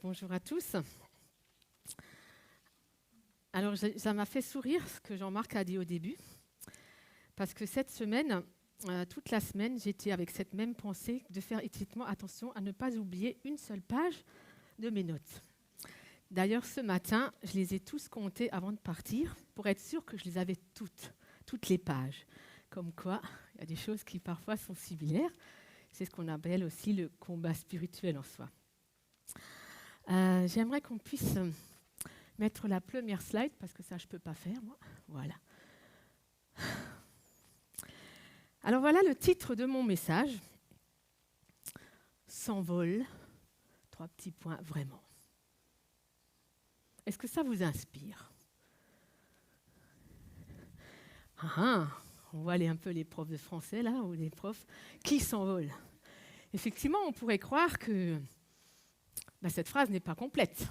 Bonjour à tous. Alors, ça m'a fait sourire ce que Jean-Marc a dit au début, parce que cette semaine, toute la semaine, j'étais avec cette même pensée de faire étroitement attention à ne pas oublier une seule page de mes notes. D'ailleurs, ce matin, je les ai tous comptées avant de partir pour être sûre que je les avais toutes les pages. Comme quoi, il y a des choses qui parfois sont similaires. C'est ce qu'on appelle aussi le combat spirituel en soi. J'aimerais qu'on puisse mettre la première slide, parce que ça, je ne peux pas faire, moi. Voilà. Alors voilà le titre de mon message. S'envole, 3 petits points, vraiment. Est-ce que ça vous inspire? On voit un peu les profs de français, là, ou les profs qui s'envolent. Effectivement, on pourrait croire que cette phrase n'est pas complète.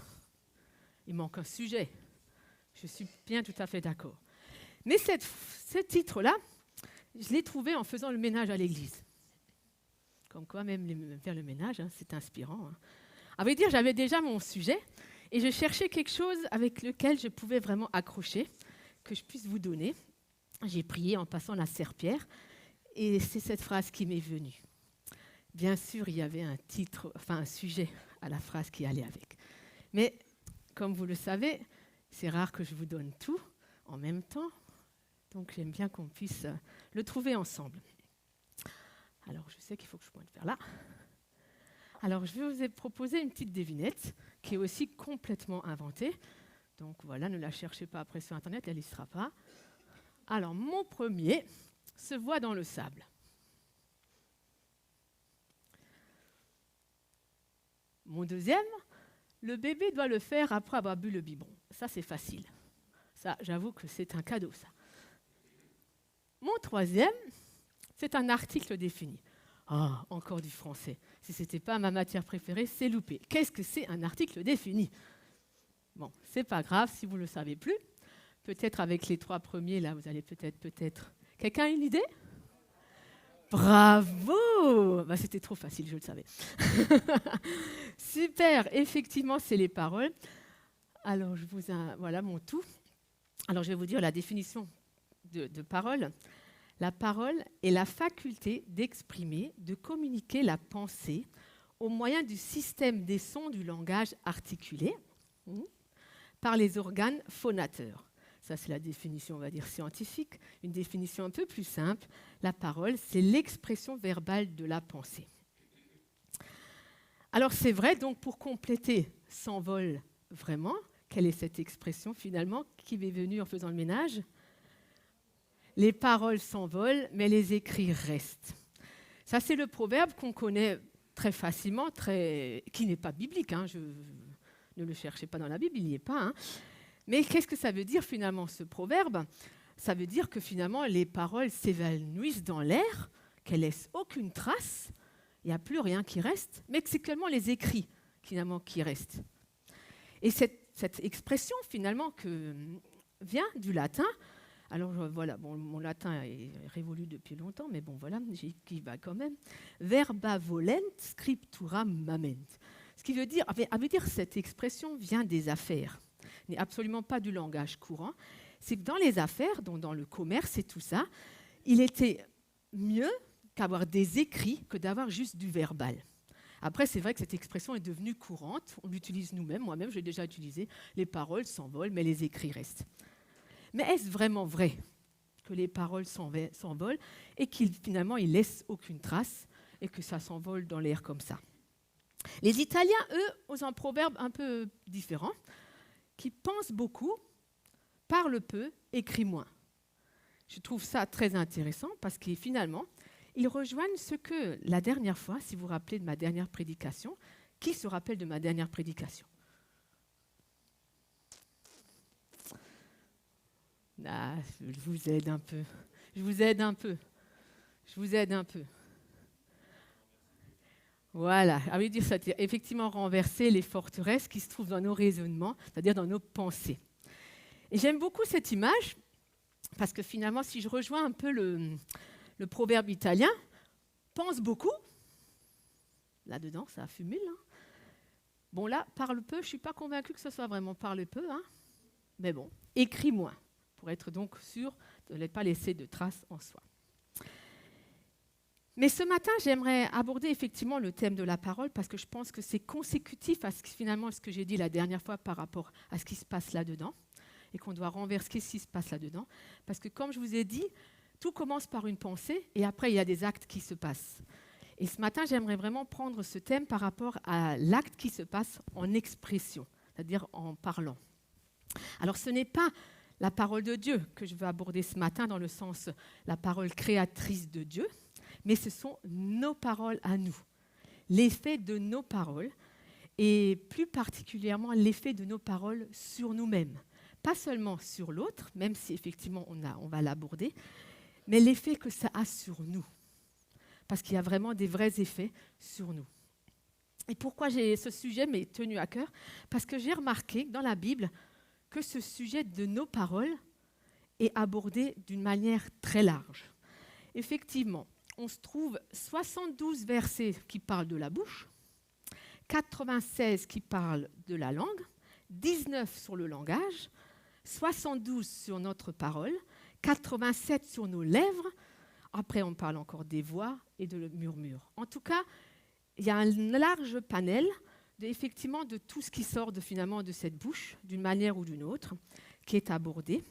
Il manque un sujet. Je suis bien tout à fait d'accord. Mais ce titre-là, je l'ai trouvé en faisant le ménage à l'église. Comme quoi, même faire le ménage, c'est inspirant. À vrai dire, j'avais déjà mon sujet et je cherchais quelque chose avec lequel je pouvais vraiment accrocher, que je puisse vous donner. J'ai prié en passant la serpillière et c'est cette phrase qui m'est venue. Bien sûr, il y avait un sujet à la phrase qui allait avec. Mais comme vous le savez, c'est rare que je vous donne tout en même temps. Donc, j'aime bien qu'on puisse le trouver ensemble. Alors, je sais qu'il faut que je pointe vers là. Alors, je vais vous proposer une petite devinette qui est aussi complètement inventée. Donc, voilà, ne la cherchez pas après sur Internet, elle n'y sera pas. Alors, mon premier se voit dans le sable. Mon deuxième, le bébé doit le faire après avoir bu le biberon. Ça, c'est facile. Ça, j'avoue que c'est un cadeau, ça. Mon troisième, c'est un article défini. Ah, encore du français. Si ce n'était pas ma matière préférée, c'est loupé. Qu'est-ce que c'est un article défini? Bon, c'est pas grave si vous ne le savez plus. Peut-être avec les 3 premiers, là, vous allez peut-être... Quelqu'un a une idée? Bravo! C'était trop facile, je le savais. Super, effectivement, c'est les paroles. Alors, voilà mon tout. Alors, je vais vous dire la définition de parole. La parole est la faculté d'exprimer, de communiquer la pensée au moyen du système des sons du langage articulé par les organes phonateurs. Ça, c'est la définition, on va dire, scientifique. Une définition un peu plus simple. La parole, c'est l'expression verbale de la pensée. Alors, c'est vrai, donc, pour compléter s'envole vraiment, quelle est cette expression, finalement, qui m'est venue en faisant le ménage? Les paroles s'envolent, mais les écrits restent. Ça, c'est le proverbe qu'on connaît très facilement, qui n'est pas biblique. Ne le cherchez pas dans la Bible, il n'y est pas. Mais qu'est-ce que ça veut dire finalement ce proverbe? Ça veut dire que finalement les paroles s'évanouissent dans l'air, qu'elles laissent aucune trace, il n'y a plus rien qui reste, mais que c'est seulement les écrits finalement qui restent. Et cette expression finalement vient du latin. Alors voilà, mon latin est révolu depuis longtemps, mais bon voilà, j'y vais quand même. Verba volent, scriptura mament. Ce qui veut dire cette expression vient des affaires. N'est absolument pas du langage courant, c'est que dans les affaires, donc dans le commerce et tout ça, il était mieux qu'avoir des écrits que d'avoir juste du verbal. Après, c'est vrai que cette expression est devenue courante, on l'utilise nous-mêmes, moi-même j'ai déjà utilisé, les paroles s'envolent, mais les écrits restent. Mais est-ce vraiment vrai que les paroles s'envolent et finalement ils laissent aucune trace et que ça s'envole dans l'air comme ça? Les Italiens, eux, ont un proverbe un peu différent, qui pensent beaucoup, parlent peu, écrivent moins. Je trouve ça très intéressant parce que finalement, ils rejoignent ce que la dernière fois, si vous vous rappelez de ma dernière prédication, qui se rappelle de ma dernière prédication? Je vous aide un peu. Voilà, à vrai dire, ça veut dire effectivement renverser les forteresses qui se trouvent dans nos raisonnements, c'est-à-dire dans nos pensées. Et j'aime beaucoup cette image, parce que finalement, si je rejoins un peu le proverbe italien, pense beaucoup, là-dedans, ça a fumé, là, Bon là, parle peu, je ne suis pas convaincue que ce soit vraiment parle peu, hein, mais bon, écris moins, pour être donc sûr de ne pas laisser de traces en soi. Mais ce matin, j'aimerais aborder effectivement le thème de la parole parce que je pense que c'est consécutif à finalement ce que j'ai dit la dernière fois par rapport à ce qui se passe là-dedans et qu'on doit renverser ce qui se passe là-dedans. Parce que comme je vous ai dit, tout commence par une pensée et après il y a des actes qui se passent. Et ce matin, j'aimerais vraiment prendre ce thème par rapport à l'acte qui se passe en expression, c'est-à-dire en parlant. Alors ce n'est pas la parole de Dieu que je veux aborder ce matin dans le sens la parole créatrice de Dieu, mais ce sont nos paroles à nous, l'effet de nos paroles, et plus particulièrement l'effet de nos paroles sur nous-mêmes. Pas seulement sur l'autre, même si effectivement on va l'aborder, mais l'effet que ça a sur nous. Parce qu'il y a vraiment des vrais effets sur nous. Et pourquoi ce sujet m'est tenu à cœur? Parce que j'ai remarqué dans la Bible que ce sujet de nos paroles est abordé d'une manière très large. Effectivement, on se trouve 72 versets qui parlent de la bouche, 96 qui parlent de la langue, 19 sur le langage, 72 sur notre parole, 87 sur nos lèvres. Après, on parle encore des voix et de murmure. En tout cas, il y a un large panel effectivement de tout ce qui sort finalement de cette bouche, d'une manière ou d'une autre, qui est abordé.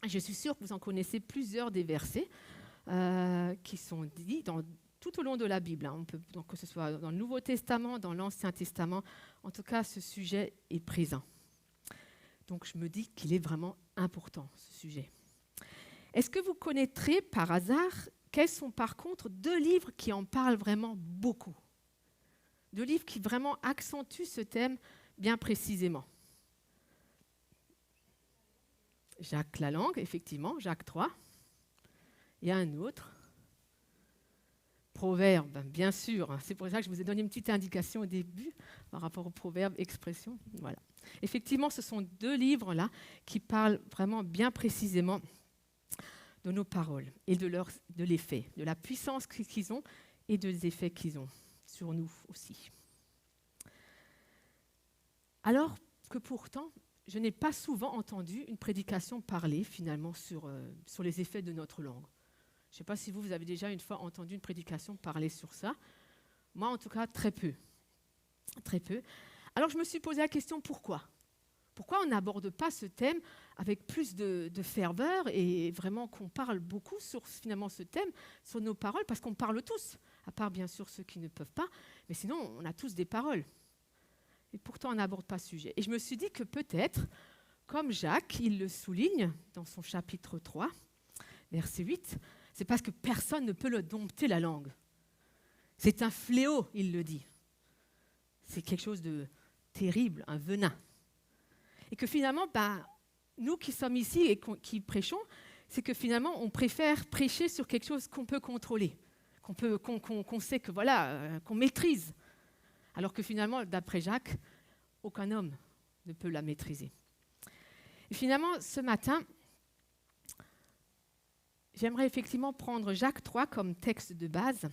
Je suis sûre que vous en connaissez plusieurs des versets qui sont dits tout au long de la Bible. Hein. On peut, donc, que ce soit dans le Nouveau Testament, dans l'Ancien Testament, en tout cas, ce sujet est présent. Donc, je me dis qu'il est vraiment important, ce sujet. Est-ce que vous connaîtrez par hasard quels sont par contre 2 livres qui en parlent vraiment beaucoup? 2 livres qui vraiment accentuent ce thème bien précisément. Jacques la langue, effectivement, Jacques 3. Il y a un autre. Proverbe, bien sûr. C'est pour ça que je vous ai donné une petite indication au début par rapport au proverbe, expression. Voilà. Effectivement, ce sont 2 livres-là qui parlent vraiment bien précisément de nos paroles et de l'effet, de la puissance qu'ils ont et des effets qu'ils ont sur nous aussi. Alors que pourtant, je n'ai pas souvent entendu une prédication parler finalement sur les effets de notre langue. Je ne sais pas si vous avez déjà une fois entendu une prédication parler sur ça. Moi, en tout cas, très peu. Très peu. Alors, je me suis posé la question, pourquoi ? Pourquoi on n'aborde pas ce thème avec plus de ferveur et vraiment qu'on parle beaucoup sur finalement ce thème, sur nos paroles, parce qu'on parle tous, à part bien sûr ceux qui ne peuvent pas, mais sinon, on a tous des paroles. Et pourtant, on n'aborde pas ce sujet. Et je me suis dit que peut-être, comme Jacques, il le souligne dans son chapitre 3, verset 8, c'est parce que personne ne peut le dompter la langue. C'est un fléau, il le dit. C'est quelque chose de terrible, un venin. Et que finalement, nous qui sommes ici et qui prêchons, c'est que finalement, on préfère prêcher sur quelque chose qu'on peut contrôler, qu'on sait que voilà, qu'on maîtrise. Alors que finalement, d'après Jacques, aucun homme ne peut la maîtriser. Et finalement, ce matin, j'aimerais effectivement prendre Jacques 3 comme texte de base,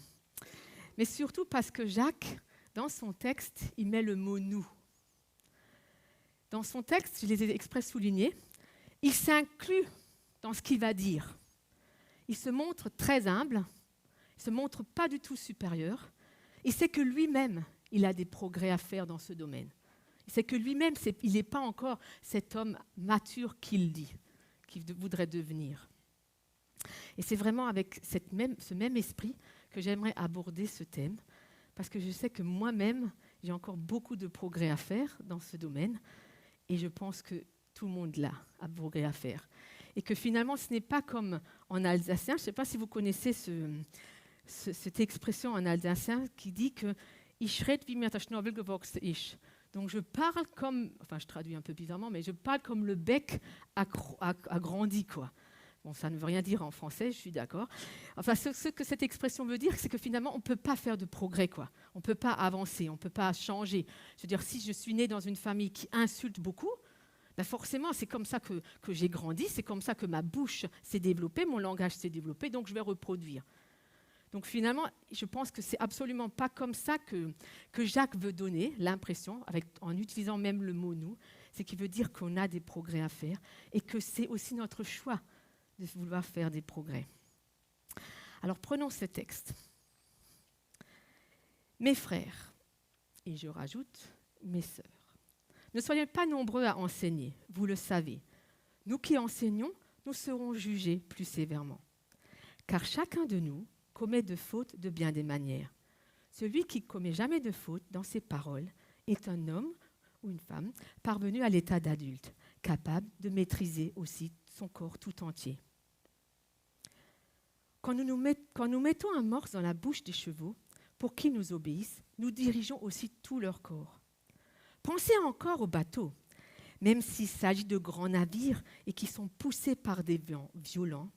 mais surtout parce que Jacques, dans son texte, il met le mot « nous ». Dans son texte, je les ai exprès soulignés, il s'inclut dans ce qu'il va dire. Il se montre très humble, il ne se montre pas du tout supérieur. Il sait que lui-même, il a des progrès à faire dans ce domaine. Il sait que lui-même, il n'est pas encore cet homme mature qu'il dit, qu'il voudrait devenir. Et c'est vraiment avec ce même esprit que j'aimerais aborder ce thème, parce que je sais que moi-même, j'ai encore beaucoup de progrès à faire dans ce domaine, et je pense que tout le monde là a progrès à faire. Et que finalement, ce n'est pas comme en alsacien, je ne sais pas si vous connaissez cette expression en alsacien qui dit que « Ich red wie mir der Schnabel gewachsen ist ». Donc je parle comme, enfin je traduis un peu bizarrement, mais je parle comme le bec a grandi, quoi. Bon, ça ne veut rien dire en français, je suis d'accord. Enfin, ce que cette expression veut dire, c'est que finalement, on ne peut pas faire de progrès, quoi. On ne peut pas avancer, on ne peut pas changer. Je veux dire, si je suis née dans une famille qui insulte beaucoup, forcément, c'est comme ça que j'ai grandi, c'est comme ça que ma bouche s'est développée, mon langage s'est développé, donc je vais reproduire. Donc finalement, je pense que c'est absolument pas comme ça que Jacques veut donner l'impression, en utilisant même le mot « nous », c'est qu'il veut dire qu'on a des progrès à faire et que c'est aussi notre choix de vouloir faire des progrès. Alors prenons ce texte. Mes frères, et je rajoute mes sœurs, ne soyez pas nombreux à enseigner, vous le savez. Nous qui enseignons, nous serons jugés plus sévèrement. Car chacun de nous commet de fautes de bien des manières. Celui qui commet jamais de faute dans ses paroles est un homme ou une femme parvenu à l'état d'adulte, capable de maîtriser aussi son corps tout entier. Quand nous mettons un morse dans la bouche des chevaux pour qu'ils nous obéissent, nous dirigeons aussi tout leur corps. Pensez encore aux bateaux. Même s'il s'agit de grands navires et qui sont poussés par des vents violents,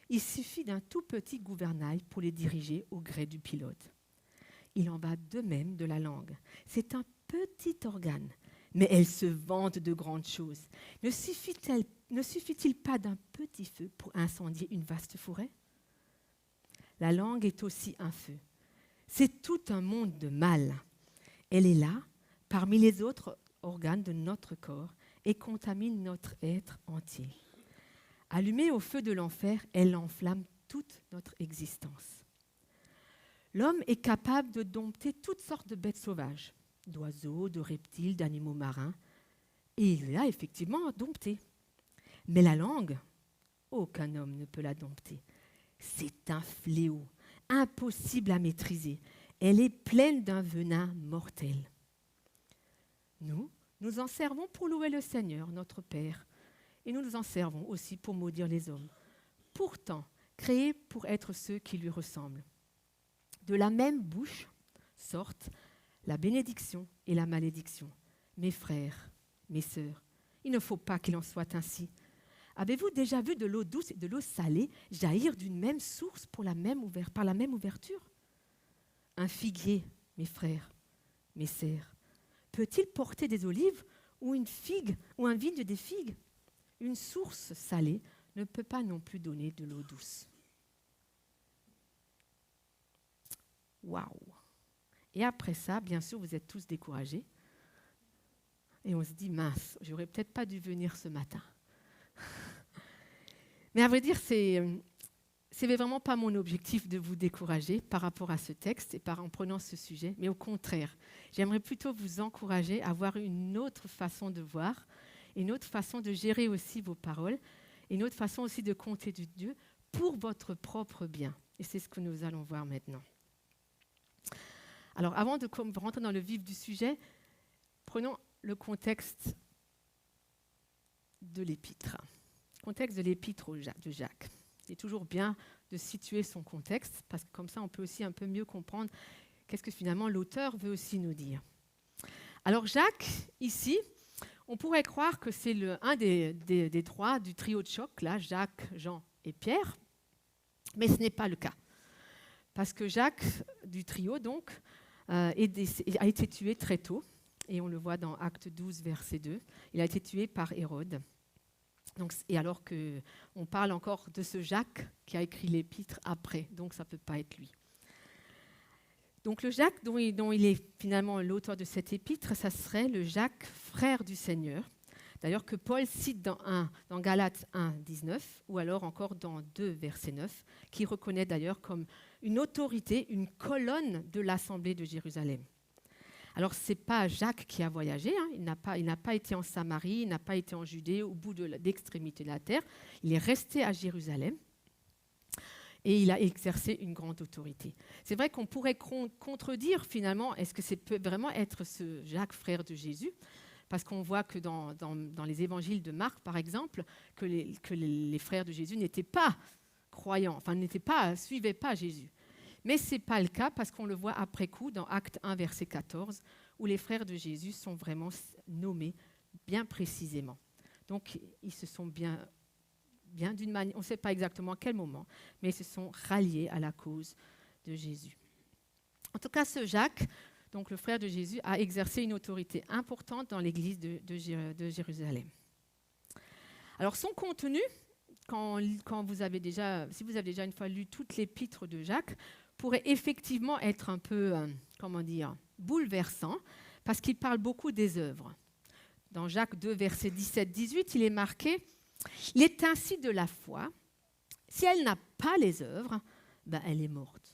il suffit d'un tout petit gouvernail pour les diriger au gré du pilote. Il en va de même de la langue. C'est un petit organe, mais elle se vante de grandes choses. Ne suffit-il pas d'un petit feu pour incendier une vaste forêt ? La langue est aussi un feu. C'est tout un monde de mal. Elle est là, parmi les autres organes de notre corps, et contamine notre être entier. Allumée au feu de l'enfer, elle enflamme toute notre existence. L'homme est capable de dompter toutes sortes de bêtes sauvages, d'oiseaux, de reptiles, d'animaux marins, et il l'a effectivement dompté. Mais la langue, aucun homme ne peut la dompter. C'est un fléau, impossible à maîtriser. Elle est pleine d'un venin mortel. Nous en servons pour louer le Seigneur, notre Père, et nous en servons aussi pour maudire les hommes, pourtant créés pour être ceux qui lui ressemblent. De la même bouche sortent la bénédiction et la malédiction. Mes frères, mes sœurs, il ne faut pas qu'il en soit ainsi. Avez-vous déjà vu de l'eau douce et de l'eau salée jaillir d'une même source par la même ouverture ? Un figuier, mes frères, mes sœurs, peut-il porter des olives ou une figue ou un vigne des figues ? Une source salée ne peut pas non plus donner de l'eau douce. Waouh! Et après ça, bien sûr, vous êtes tous découragés. Et on se dit, mince, j'aurais peut-être pas dû venir ce matin. Mais à vrai dire, c'est vraiment pas mon objectif de vous décourager par rapport à ce texte et en prenant ce sujet, mais au contraire, j'aimerais plutôt vous encourager à avoir une autre façon de voir, une autre façon de gérer aussi vos paroles, une autre façon aussi de compter du Dieu pour votre propre bien. Et c'est ce que nous allons voir maintenant. Alors, avant de rentrer dans le vif du sujet, prenons le contexte de l'épître. Contexte de l'épître de Jacques. C'est toujours bien de situer son contexte, parce que comme ça, on peut aussi un peu mieux comprendre qu'est-ce que finalement l'auteur veut aussi nous dire. Alors Jacques, ici, on pourrait croire que c'est un des trois du trio de choc, là, Jacques, Jean et Pierre, mais ce n'est pas le cas. Parce que Jacques, du trio, donc, a été tué très tôt, et on le voit dans Acte 12, verset 2. Il a été tué par Hérode. Donc, et alors qu'on parle encore de ce Jacques qui a écrit l'épître après, donc ça ne peut pas être lui. Donc le Jacques dont il est finalement l'auteur de cette épître, ça serait le Jacques, frère du Seigneur. D'ailleurs que Paul cite dans Galates 1, 19, ou alors encore dans 2, verset 9, qui reconnaît d'ailleurs comme une autorité, une colonne de l'Assemblée de Jérusalem. Alors, ce n'est pas Jacques qui a voyagé, hein. Il n'a pas été en Samarie, il n'a pas été en Judée, au bout de l'extrémité de la terre. Il est resté à Jérusalem et il a exercé une grande autorité. C'est vrai qu'on pourrait contredire finalement, est-ce que ça peut vraiment être ce Jacques, frère de Jésus ? Parce qu'on voit que dans les évangiles de Marc, par exemple, que les frères de Jésus n'étaient pas croyants, enfin suivaient pas Jésus. Mais ce n'est pas le cas parce qu'on le voit après coup dans Acte 1, verset 14, où les frères de Jésus sont vraiment nommés bien précisément. Donc, ils se sont bien d'une manière, on ne sait pas exactement à quel moment, mais ils se sont ralliés à la cause de Jésus. En tout cas, ce Jacques, donc le frère de Jésus, a exercé une autorité importante dans l'église de Jérusalem. Alors, son contenu, si vous avez déjà une fois lu toute l'épître de Jacques, pourrait effectivement être un peu, bouleversant, parce qu'il parle beaucoup des œuvres. Dans Jacques 2, versets 17-18, il est marqué « Il est ainsi de la foi, si elle n'a pas les œuvres, elle est morte. »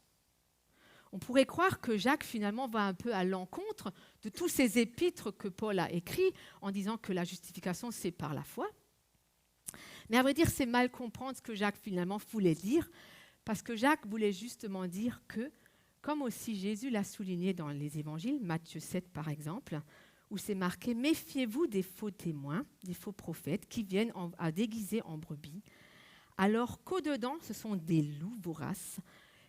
On pourrait croire que Jacques, finalement, va un peu à l'encontre de tous ces épîtres que Paul a écrits en disant que la justification, c'est par la foi. Mais à vrai dire, c'est mal comprendre ce que Jacques, finalement, voulait dire, parce que Jacques voulait justement dire que, comme aussi Jésus l'a souligné dans les évangiles, Matthieu 7 par exemple, où c'est marqué « Méfiez-vous des faux témoins, des faux prophètes qui viennent à déguiser en brebis, alors qu'au-dedans, ce sont des loups voraces.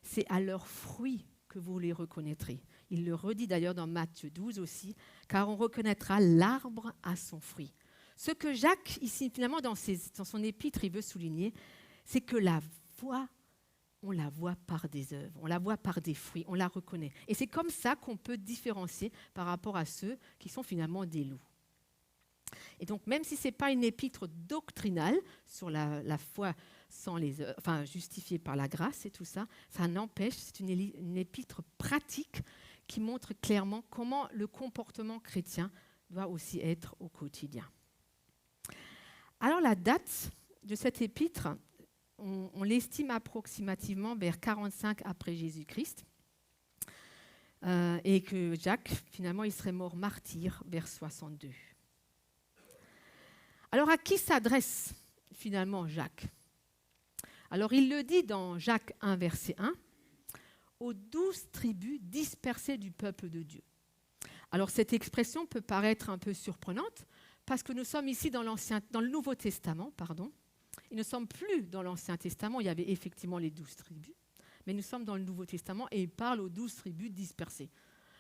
C'est à leurs fruits que vous les reconnaîtrez. » Il le redit d'ailleurs dans Matthieu 12 aussi, « Car on reconnaîtra l'arbre à son fruit. » Ce que Jacques, ici, finalement, dans son épître, il veut souligner, c'est que la foi, on la voit par des œuvres, on la voit par des fruits, on la reconnaît. Et c'est comme ça qu'on peut différencier par rapport à ceux qui sont finalement des loups. Et donc, même si ce n'est pas une épître doctrinale sur la foi sans les œuvres, justifiée par la grâce et tout ça, ça n'empêche, c'est une épître pratique qui montre clairement comment le comportement chrétien doit aussi être au quotidien. Alors, la date de cette épître, on l'estime approximativement vers 45 après Jésus-Christ, et que Jacques, finalement, il serait mort martyr vers 62. Alors, à qui s'adresse finalement Jacques ? Alors, il le dit dans Jacques 1, verset 1, « aux 12 tribus dispersées du peuple de Dieu ». Alors, cette expression peut paraître un peu surprenante, parce que nous sommes ici dans le Nouveau Testament, et nous ne sommes plus dans l'Ancien Testament, il y avait effectivement les 12 tribus, mais nous sommes dans le Nouveau Testament et il parle aux 12 tribus dispersées.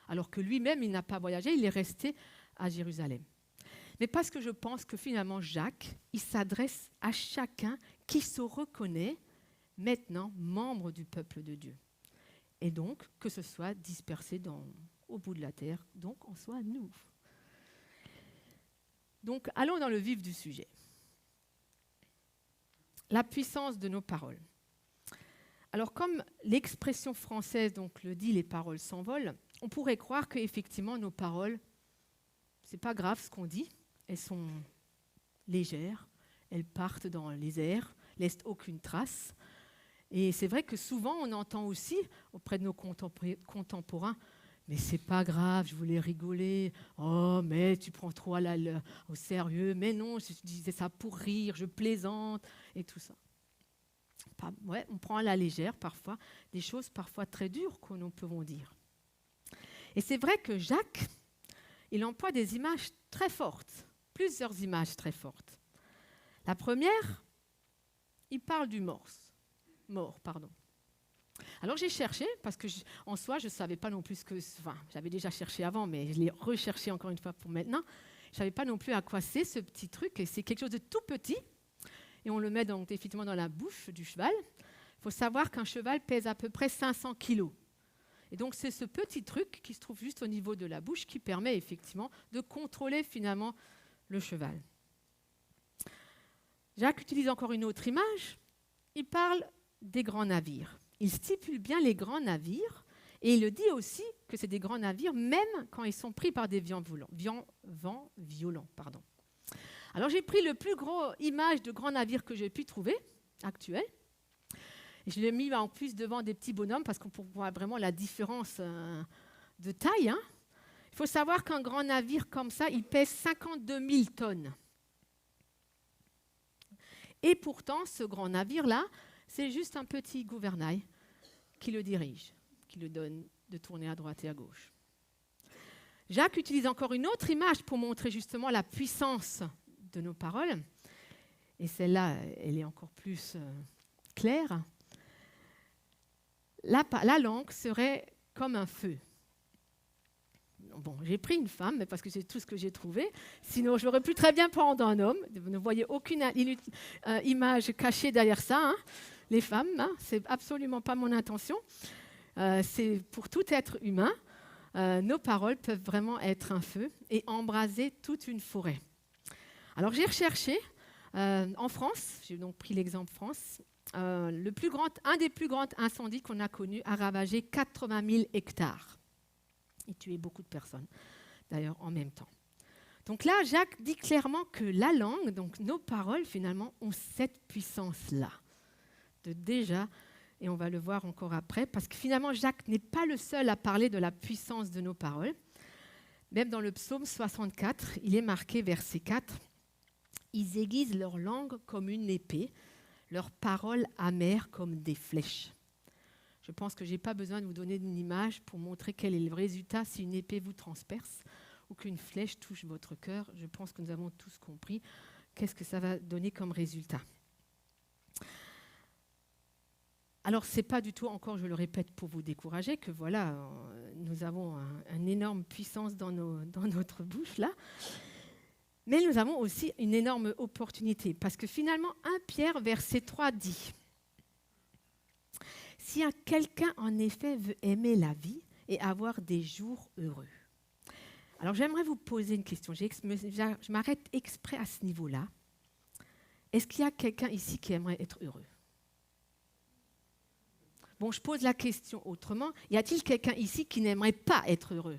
Alors que lui-même, il n'a pas voyagé, il est resté à Jérusalem. Mais parce que je pense que finalement, Jacques, il s'adresse à chacun qui se reconnaît maintenant membre du peuple de Dieu. Et donc, que ce soit dispersé au bout de la terre, donc en soit nous. Donc, allons dans le vif du sujet. La puissance de nos paroles. Alors, comme l'expression française donc, le dit, les paroles s'envolent, on pourrait croire qu'effectivement, nos paroles, ce n'est pas grave ce qu'on dit, elles sont légères, elles partent dans les airs, laissent aucune trace. Et c'est vrai que souvent, on entend aussi auprès de nos contemporains, mais c'est pas grave, je voulais rigoler. Oh, mais tu prends trop au sérieux. Mais non, je disais ça pour rire, je plaisante et tout ça. On prend à la légère parfois des choses parfois très dures que nous pouvons dire. Et c'est vrai que Jacques, il emploie des images très fortes, plusieurs images très fortes. La première, il parle du mort. Alors j'ai cherché, parce que en soi, je ne savais pas non plus j'avais déjà cherché avant, mais je l'ai recherché encore une fois pour maintenant. Je ne savais pas non plus à quoi c'est ce petit truc, et c'est quelque chose de tout petit, et on le met donc effectivement dans la bouche du cheval. Il faut savoir qu'un cheval pèse à peu près 500 kilos. Et donc c'est ce petit truc qui se trouve juste au niveau de la bouche qui permet effectivement de contrôler finalement le cheval. Jacques utilise encore une autre image. Il parle des grands navires. Il stipule bien les grands navires et il le dit aussi que c'est des grands navires même quand ils sont pris par des vents violents. Alors j'ai pris le plus gros image de grand navire que j'ai pu trouver, actuel. Et je l'ai mis en plus devant des petits bonhommes parce qu'on voit vraiment la différence de taille. Il faut savoir qu'un grand navire comme ça, il pèse 52 000 tonnes. Et pourtant, ce grand navire-là, c'est juste un petit gouvernail qui le dirige, qui le donne de tourner à droite et à gauche. Jacques utilise encore une autre image pour montrer justement la puissance de nos paroles. Et celle-là, elle est encore plus claire. La langue serait comme un feu. Bon, j'ai pris une femme, mais parce que c'est tout ce que j'ai trouvé. Sinon, j'aurais pu très bien prendre un homme. Vous ne voyez aucune image cachée derrière ça. Les femmes, c'est absolument pas mon intention. C'est pour tout être humain. Nos paroles peuvent vraiment être un feu et embraser toute une forêt. Alors, j'ai recherché en France, j'ai donc pris l'exemple France, un des plus grands incendies qu'on a connus a ravagé 80 000 hectares et tué beaucoup de personnes, d'ailleurs en même temps. Donc là, Jacques dit clairement que la langue, donc nos paroles finalement, ont cette puissance-là. De déjà, et on va le voir encore après, parce que finalement, Jacques n'est pas le seul à parler de la puissance de nos paroles. Même dans le psaume 64, il est marqué, verset 4, « Ils aiguisent leur langue comme une épée, leurs paroles amères comme des flèches. » Je pense que je n'ai pas besoin de vous donner une image pour montrer quel est le résultat si une épée vous transperce ou qu'une flèche touche votre cœur. Je pense que nous avons tous compris qu'est-ce que ça va donner comme résultat. Alors, ce n'est pas du tout, encore je le répète, pour vous décourager, que voilà, nous avons une énorme puissance dans notre bouche, là. Mais nous avons aussi une énorme opportunité, parce que finalement, 1 Pierre, verset 3 dit « Si quelqu'un, en effet, veut aimer la vie et avoir des jours heureux. » Alors, j'aimerais vous poser une question. Je m'arrête exprès à ce niveau-là. Est-ce qu'il y a quelqu'un ici qui aimerait être heureux ? Bon, je pose la question autrement. Y a-t-il quelqu'un ici qui n'aimerait pas être heureux ?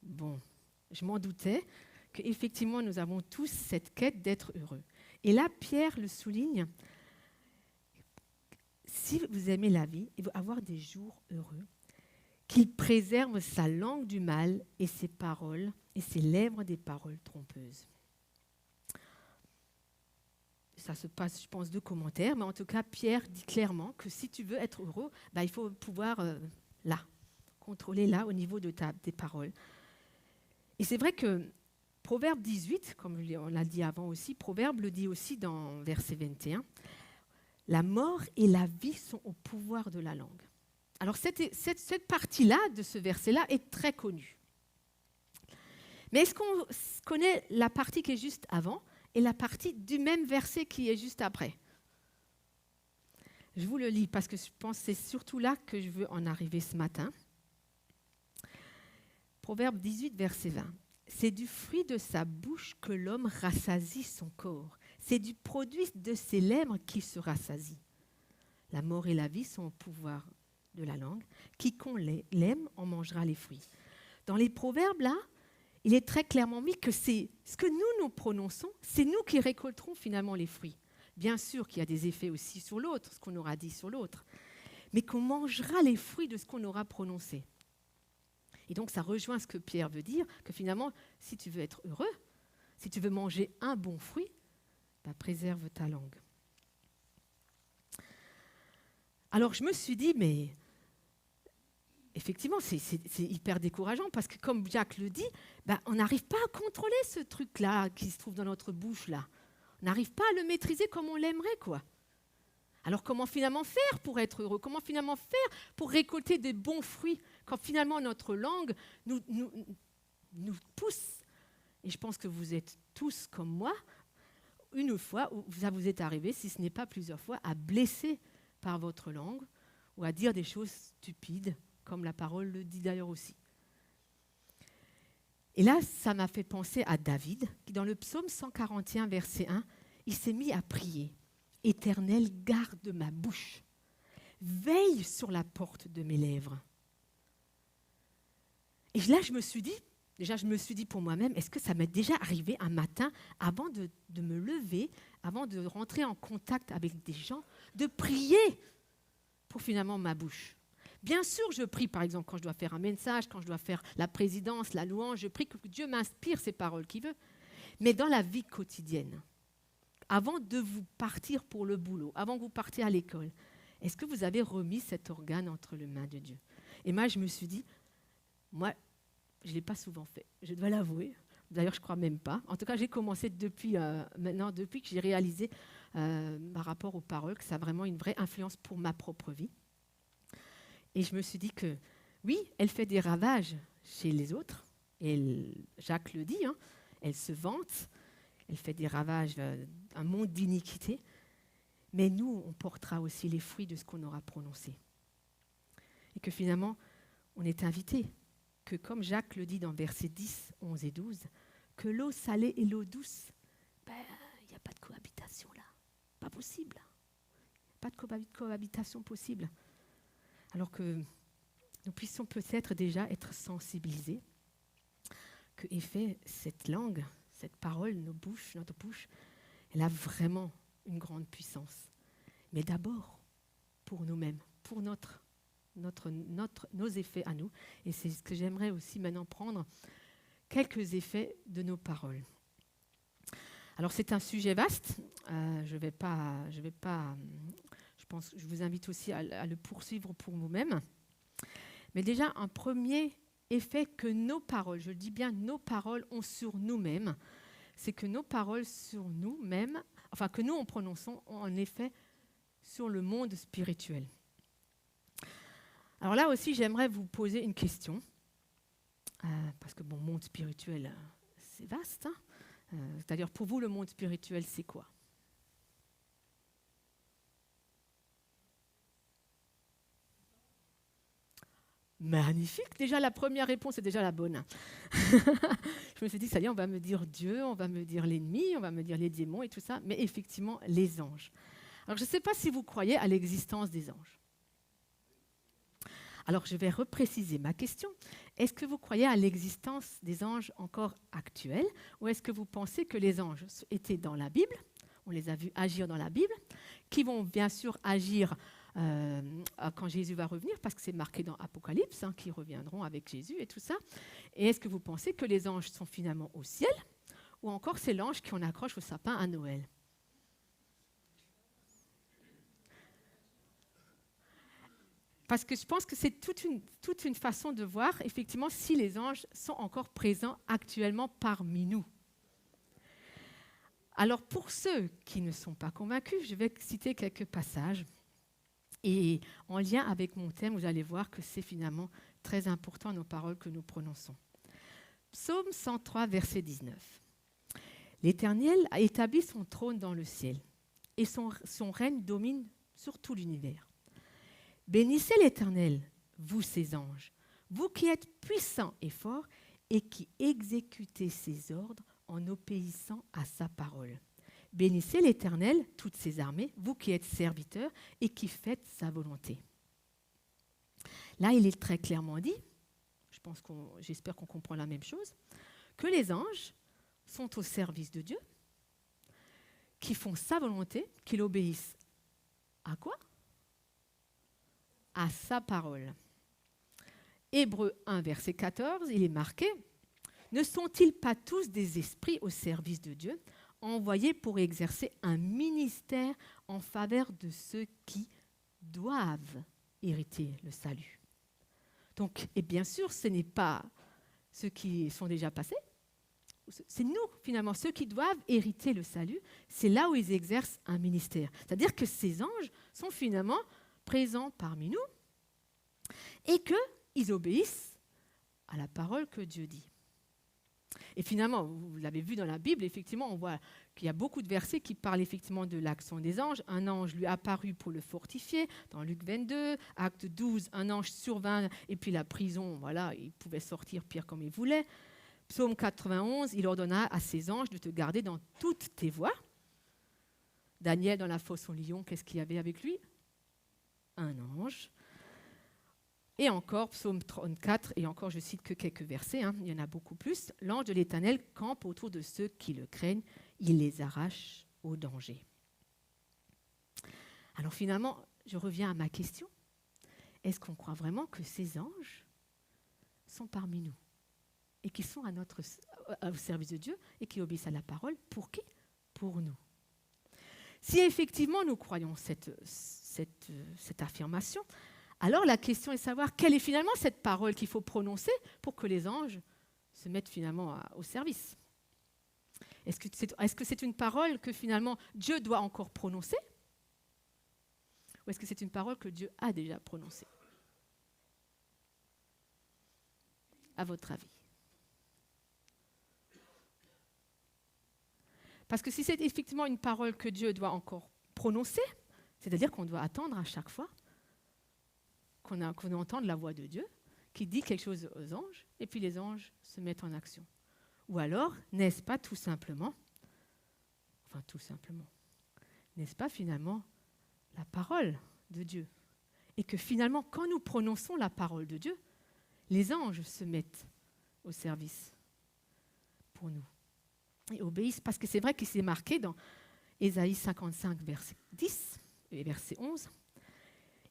Bon, je m'en doutais qu'effectivement, nous avons tous cette quête d'être heureux. Et là, Pierre le souligne. Si vous aimez la vie et vous avoir des jours heureux, qu'il préserve sa langue du mal et ses paroles et ses lèvres des paroles trompeuses. Ça se passe, je pense, 2 commentaires, mais en tout cas, Pierre dit clairement que si tu veux être heureux, il faut pouvoir contrôler là, au niveau de tes paroles. Et c'est vrai que Proverbe 18, comme on l'a dit avant aussi, Proverbe le dit aussi dans verset 21, « La mort et la vie sont au pouvoir de la langue. » Alors cette partie-là de ce verset-là est très connue. Mais est-ce qu'on connaît la partie qui est juste avant et la partie du même verset qui est juste après ? Je vous le lis parce que je pense que c'est surtout là que je veux en arriver ce matin. Proverbe 18, verset 20. « C'est du fruit de sa bouche que l'homme rassasie son corps. C'est du produit de ses lèvres qu'il se rassasie. La mort et la vie sont au pouvoir de la langue. Quiconque l'aime en mangera les fruits. » Dans les proverbes, là, il est très clairement mis que c'est ce que nous prononçons, c'est nous qui récolterons finalement les fruits. Bien sûr qu'il y a des effets aussi sur l'autre, ce qu'on aura dit sur l'autre, mais qu'on mangera les fruits de ce qu'on aura prononcé. Et donc ça rejoint ce que Pierre veut dire, que finalement, si tu veux être heureux, si tu veux manger un bon fruit, préserve ta langue. Alors je me suis dit, mais effectivement, c'est hyper décourageant parce que comme Jacques le dit, on n'arrive pas à contrôler ce truc-là qui se trouve dans notre bouche là. On n'arrive pas à le maîtriser comme on l'aimerait, quoi. Alors comment finalement faire pour être heureux ? Comment finalement faire pour récolter des bons fruits quand finalement notre langue nous pousse ? Et je pense que vous êtes tous comme moi, une fois où ça vous est arrivé, si ce n'est pas plusieurs fois, à blesser par votre langue ou à dire des choses stupides, comme la parole le dit d'ailleurs aussi. Et là, ça m'a fait penser à David, qui dans le psaume 141, verset 1, il s'est mis à prier. « Éternel, garde ma bouche, veille sur la porte de mes lèvres. » Et là, je me suis dit pour moi-même, est-ce que ça m'est déjà arrivé un matin, avant de me lever, avant de rentrer en contact avec des gens, de prier pour finalement ma bouche ? Bien sûr, je prie, par exemple, quand je dois faire un message, quand je dois faire la présidence, la louange, je prie que Dieu m'inspire ces paroles qu'il veut. Mais dans la vie quotidienne, avant de vous partir pour le boulot, avant que vous partiez à l'école, est-ce que vous avez remis cet organe entre les mains de Dieu ? Et moi, je me suis dit, moi, je ne l'ai pas souvent fait, je dois l'avouer. D'ailleurs, je ne crois même pas. En tout cas, j'ai commencé depuis que j'ai réalisé par rapport aux paroles que ça a vraiment une vraie influence pour ma propre vie. Et je me suis dit que, oui, elle fait des ravages chez les autres. Et Jacques le dit, elle se vante, elle fait des ravages, un monde d'iniquité. Mais nous, on portera aussi les fruits de ce qu'on aura prononcé. Et que finalement, on est invité, que comme Jacques le dit dans versets 10, 11 et 12, que l'eau salée et l'eau douce, il n'y a pas de cohabitation là. Pas possible. Pas de cohabitation possible. Alors que nous puissions peut-être déjà être sensibilisés que, en fait, cette langue, cette parole, notre bouche, elle a vraiment une grande puissance. Mais d'abord, pour nous-mêmes, pour nos effets à nous. Et c'est ce que j'aimerais aussi maintenant prendre, quelques effets de nos paroles. Alors c'est un sujet vaste, je vous invite aussi à le poursuivre pour vous-même. Mais déjà, un premier effet que nos paroles, je dis bien nos paroles, ont sur nous-mêmes, c'est que nos paroles sur nous-mêmes, enfin que nous en prononçons, ont un effet sur le monde spirituel. Alors là aussi, j'aimerais vous poser une question, parce que bon, monde spirituel, c'est vaste, hein. C'est-à-dire, pour vous, le monde spirituel, c'est quoi? Magnifique. Déjà, la première réponse est déjà la bonne. Je me suis dit, ça y est, on va me dire Dieu, on va me dire l'ennemi, on va me dire les démons et tout ça, mais effectivement, les anges. Alors, je ne sais pas si vous croyez à l'existence des anges. Alors, je vais repréciser ma question. Est-ce que vous croyez à l'existence des anges encore actuels, ou est-ce que vous pensez que les anges étaient dans la Bible, on les a vus agir dans la Bible, qui vont bien sûr agir quand Jésus va revenir, parce que c'est marqué dans Apocalypse, hein, qui reviendront avec Jésus et tout ça. Et est-ce que vous pensez que les anges sont finalement au ciel, ou encore c'est l'ange qu'on accroche au sapin à Noël? Parce que je pense que c'est toute une façon de voir, effectivement, si les anges sont encore présents actuellement parmi nous. Alors, pour ceux qui ne sont pas convaincus, je vais citer quelques passages. Et en lien avec mon thème, vous allez voir que c'est finalement très important nos paroles que nous prononçons. Psaume 103, verset 19. L'Éternel a établi son trône dans le ciel, et son règne domine sur tout l'univers. Bénissez l'Éternel, vous ses anges, vous qui êtes puissants et forts et qui exécutez ses ordres en obéissant à sa parole. Bénissez l'Éternel, toutes ses armées, vous qui êtes serviteurs et qui faites sa volonté. Là, il est très clairement dit, j'espère qu'on comprend la même chose, que les anges sont au service de Dieu, qui font sa volonté, qui l'obéissent. À quoi? À sa parole. Hébreux 1, verset 14, il est marqué « Ne sont-ils pas tous des esprits au service de Dieu, envoyés pour exercer un ministère en faveur de ceux qui doivent hériter le salut ?» Donc, et bien sûr, ce n'est pas ceux qui sont déjà passés, c'est nous, finalement, ceux qui doivent hériter le salut, c'est là où ils exercent un ministère. C'est-à-dire que ces anges sont finalement présents parmi nous et qu'ils obéissent à la parole que Dieu dit. Et finalement, vous l'avez vu dans la Bible, effectivement, on voit qu'il y a beaucoup de versets qui parlent effectivement de l'action des anges. Un ange lui apparut pour le fortifier, dans Luc 22, Acte 12, un ange survint, et puis la prison, voilà, il pouvait sortir pire comme il voulait. Psaume 91, il ordonna à ses anges de te garder dans toutes tes voies. Daniel, dans la fosse au lion, qu'est-ce qu'il y avait avec lui? Un ange. Et encore, psaume 34, et encore je cite que quelques versets, hein, il y en a beaucoup plus. L'ange de l'Éternel campe autour de ceux qui le craignent, il les arrache au danger. Alors finalement, je reviens à ma question. Est-ce qu'on croit vraiment que ces anges sont parmi nous et qui sont au service de Dieu et qui obéissent à la parole? Pour qui? Pour nous. Si effectivement nous croyons cette affirmation, alors la question est de savoir quelle est finalement cette parole qu'il faut prononcer pour que les anges se mettent finalement au service. Est-ce que c'est une parole que finalement Dieu doit encore prononcer? Ou est-ce que c'est une parole que Dieu a déjà prononcée? À votre avis? Parce que si c'est effectivement une parole que Dieu doit encore prononcer, c'est-à-dire qu'on doit attendre à chaque fois qu'on entende la voix de Dieu qui dit quelque chose aux anges, et puis les anges se mettent en action. Ou alors, n'est-ce pas tout simplement, n'est-ce pas finalement la parole de Dieu? Et que finalement, quand nous prononçons la parole de Dieu, les anges se mettent au service pour nous et obéissent. Parce que c'est vrai qu'il s'est marqué dans Ésaïe 55, verset 10 et verset 11.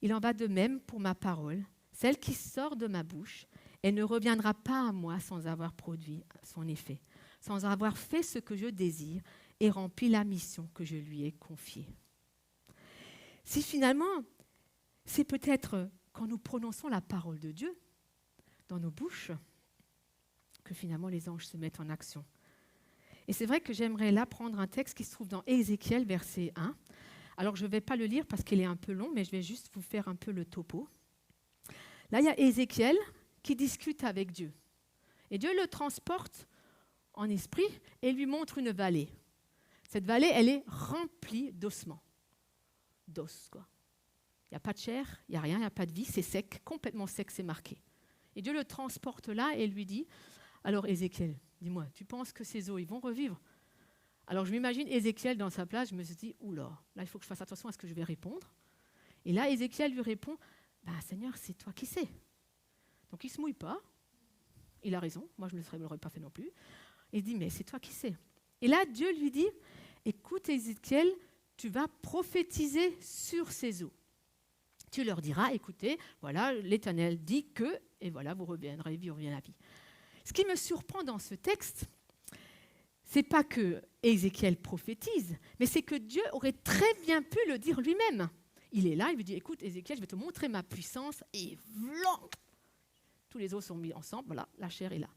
Il en va de même pour ma parole, celle qui sort de ma bouche. Elle ne reviendra pas à moi sans avoir produit son effet, sans avoir fait ce que je désire et rempli la mission que je lui ai confiée. Si finalement, c'est peut-être quand nous prononçons la parole de Dieu dans nos bouches que finalement les anges se mettent en action. Et c'est vrai que j'aimerais là prendre un texte qui se trouve dans Ézéchiel, verset 1. Alors je ne vais pas le lire parce qu'il est un peu long, mais je vais juste vous faire un peu le topo. Là, il y a Ézéchiel qui discute avec Dieu. Et Dieu le transporte en esprit et lui montre une vallée. Cette vallée, elle est remplie d'ossements. D'os, quoi. Il n'y a pas de chair, il n'y a rien, il n'y a pas de vie, c'est sec, complètement sec, c'est marqué. Et Dieu le transporte là et lui dit, alors Ézéchiel, dis-moi, tu penses que ces os, ils vont revivre? Alors je m'imagine Ézéchiel dans sa place, je me suis dit, oula, là il faut que je fasse attention à ce que je vais répondre. Et là Ézéchiel lui répond, Seigneur, c'est toi qui sais. Donc il ne se mouille pas, il a raison, moi je ne l'aurais pas fait non plus. Il dit, mais c'est toi qui sais. Et là Dieu lui dit, écoute Ézéchiel, tu vas prophétiser sur ces eaux. Tu leur diras, écoutez, voilà, l'Éternel dit que, et voilà, vous reviendrez, vous reviendrez à la vie. Ce qui me surprend dans ce texte, c'est pas que Ézéchiel prophétise, mais c'est que Dieu aurait très bien pu le dire lui-même. Il est là, il lui dit, écoute Ézéchiel, je vais te montrer ma puissance, et vlan, tous les os sont mis ensemble, voilà, la chair est là.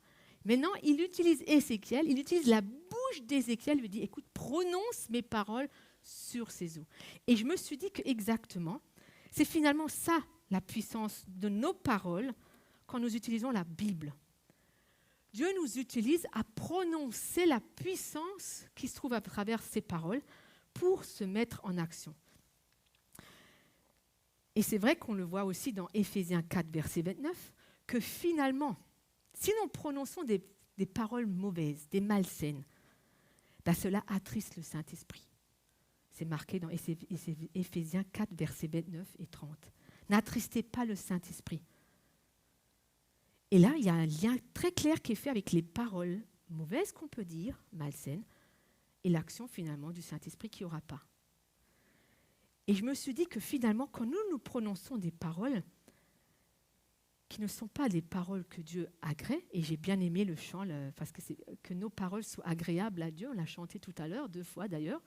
Maintenant, il utilise Ézéchiel, il utilise la bouche d'Ézéchiel, il lui dit, écoute, prononce mes paroles sur ces os. Et je me suis dit que exactement, c'est finalement ça, la puissance de nos paroles quand nous utilisons la Bible. Dieu nous utilise à prononcer la puissance qui se trouve à travers ces paroles pour se mettre en action. Et c'est vrai qu'on le voit aussi dans Éphésiens 4, verset 29, que finalement, si nous prononçons des paroles mauvaises, des malsaines, cela attriste le Saint-Esprit. C'est marqué dans Éphésiens 4, versets 29 et 30. N'attristez pas le Saint-Esprit. Et là, il y a un lien très clair qui est fait avec les paroles mauvaises qu'on peut dire, malsaines, et l'action finalement du Saint-Esprit qu'il n'y aura pas. Et je me suis dit que finalement, quand nous prononçons des paroles qui ne sont pas des paroles que Dieu agrée, et j'ai bien aimé le chant, parce que nos paroles soient agréables à Dieu, on l'a chanté tout à l'heure, 2 fois d'ailleurs.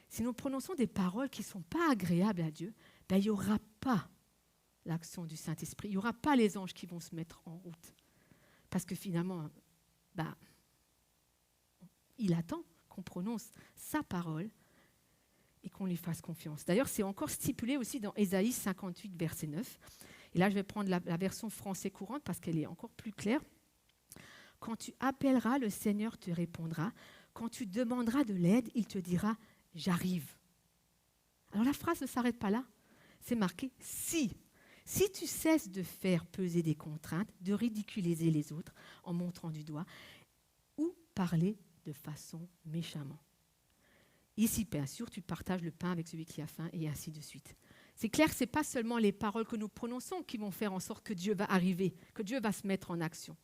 Si nous prononçons des paroles qui ne sont pas agréables à Dieu, il n'y aura pas l'action du Saint-Esprit. Il n'y aura pas les anges qui vont se mettre en route. Parce que finalement, il attend qu'on prononce sa parole et qu'on lui fasse confiance. D'ailleurs, c'est encore stipulé aussi dans Ésaïe 58, verset 9. Et là, je vais prendre la version français courante parce qu'elle est encore plus claire. Quand tu appelleras, le Seigneur te répondra. Quand tu demanderas de l'aide, il te dira « J'arrive ». Alors la phrase ne s'arrête pas là. C'est marqué « Si ». Si tu cesses de faire peser des contraintes, de ridiculiser les autres en montrant du doigt ou parler de façon méchamment. Ici, bien sûr, tu partages le pain avec celui qui a faim et ainsi de suite. C'est clair que ce n'est pas seulement les paroles que nous prononçons qui vont faire en sorte que Dieu va arriver, que Dieu va se mettre en action.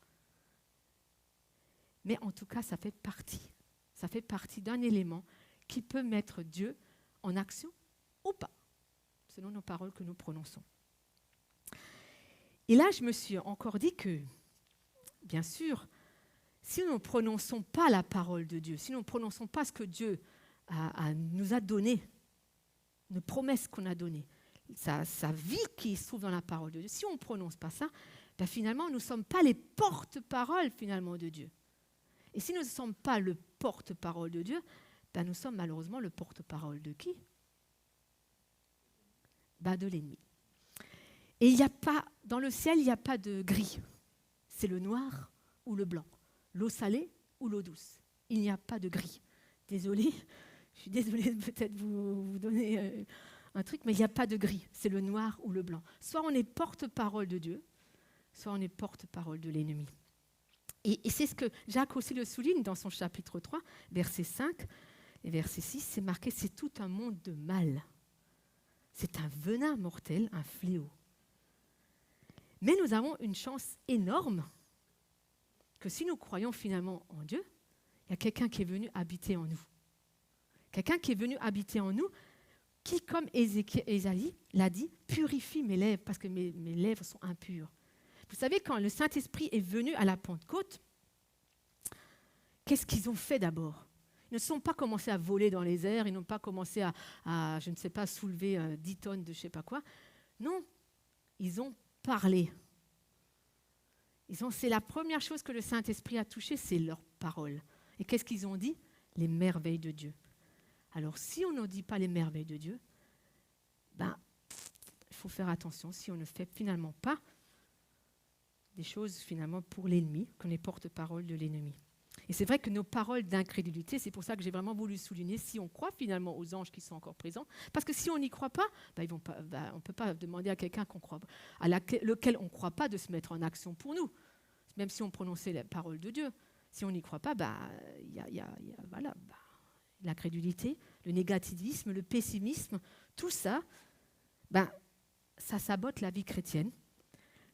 Mais en tout cas, ça fait partie. Ça fait partie d'un élément qui peut mettre Dieu en action ou pas, selon nos paroles que nous prononçons. Et là, je me suis encore dit que, bien sûr, si nous ne prononçons pas la parole de Dieu, si nous ne prononçons pas ce que Dieu nous a donné, une promesse qu'on a donnée, sa vie qui se trouve dans la parole de Dieu, si on ne prononce pas ça, finalement, nous ne sommes pas les porte-paroles finalement de Dieu. Et si nous ne sommes pas le porte-parole de Dieu, nous sommes malheureusement le porte-parole de qui? De l'ennemi. Et il n'y a pas, dans le ciel, il n'y a pas de gris. C'est le noir ou le blanc, l'eau salée ou l'eau douce. Il n'y a pas de gris. Désolée, je suis désolée de peut-être vous donner un truc, mais il n'y a pas de gris. C'est le noir ou le blanc. Soit on est porte-parole de Dieu, soit on est porte-parole de l'ennemi. Et c'est ce que Jacques aussi le souligne dans son chapitre 3, verset 5. Et verset 6, c'est marqué, c'est tout un monde de mal. C'est un venin mortel, un fléau. Mais nous avons une chance énorme que si nous croyons finalement en Dieu, il y a quelqu'un qui est venu habiter en nous. Quelqu'un qui est venu habiter en nous, qui, comme Ésaïe l'a dit, purifie mes lèvres parce que mes lèvres sont impures. Vous savez, quand le Saint-Esprit est venu à la Pentecôte, qu'est-ce qu'ils ont fait d'abord ? Ils ne sont pas commencés à voler dans les airs, ils n'ont pas commencé à je ne sais pas, soulever 10 tonnes de je ne sais pas quoi. Non, ils ont parlé. C'est la première chose que le Saint-Esprit a touchée, c'est leur parole. Et qu'est-ce qu'ils ont dit ? Les merveilles de Dieu. Alors, si on ne dit pas les merveilles de Dieu, il faut faire attention si on ne fait finalement pas des choses finalement pour l'ennemi, qu'on est porte-parole de l'ennemi. Et c'est vrai que nos paroles d'incrédulité, c'est pour ça que j'ai vraiment voulu souligner, si on croit finalement aux anges qui sont encore présents, parce que si on n'y croit pas, on ne peut pas demander à quelqu'un lequel on ne croit pas de se mettre en action pour nous, même si on prononçait la parole de Dieu. Si on n'y croit pas, l'incrédulité, le négativisme, le pessimisme, tout ça, ça sabote la vie chrétienne.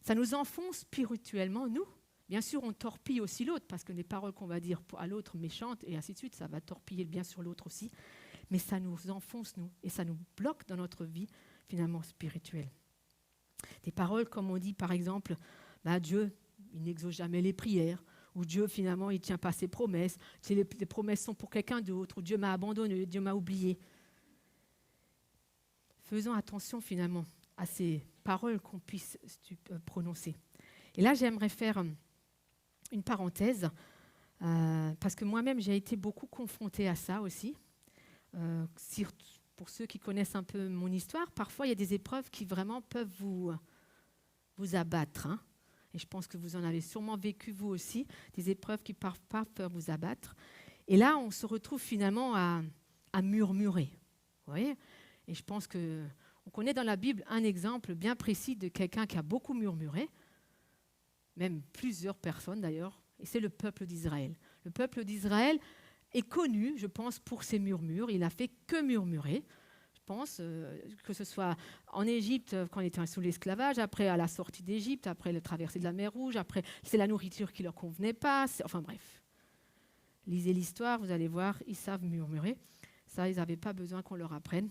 Ça nous enfonce spirituellement, nous. Bien sûr, on torpille aussi l'autre, parce que les paroles qu'on va dire à l'autre méchantes, et ainsi de suite, ça va torpiller bien sûr l'autre aussi. Mais ça nous enfonce, nous, et ça nous bloque dans notre vie, finalement, spirituelle. Des paroles comme on dit, par exemple, Dieu, il n'exauce jamais les prières, ou Dieu, finalement, il ne tient pas ses promesses, les promesses sont pour quelqu'un d'autre, ou Dieu m'a abandonné, Dieu m'a oublié. Faisons attention, finalement, à ces paroles qu'on puisse prononcer. Et là, j'aimerais faire une parenthèse, parce que moi-même, j'ai été beaucoup confrontée à ça aussi. Pour ceux qui connaissent un peu mon histoire, parfois, il y a des épreuves qui vraiment peuvent vous abattre. Hein. Et je pense que vous en avez sûrement vécu, vous aussi, des épreuves qui parfois peuvent vous abattre. Et là, on se retrouve finalement à murmurer. Vous voyez ? Et je pense qu'on connaît dans la Bible un exemple bien précis de quelqu'un qui a beaucoup murmuré, même plusieurs personnes d'ailleurs, et c'est le peuple d'Israël. Le peuple d'Israël est connu, je pense, pour ses murmures. Il n'a fait que murmurer. Je pense que ce soit en Égypte, quand on était sous l'esclavage, après à la sortie d'Égypte, après la traversée de la mer Rouge, après c'est la nourriture qui ne leur convenait pas. Enfin bref. Lisez l'histoire, vous allez voir, ils savent murmurer. Ça, ils n'avaient pas besoin qu'on leur apprenne.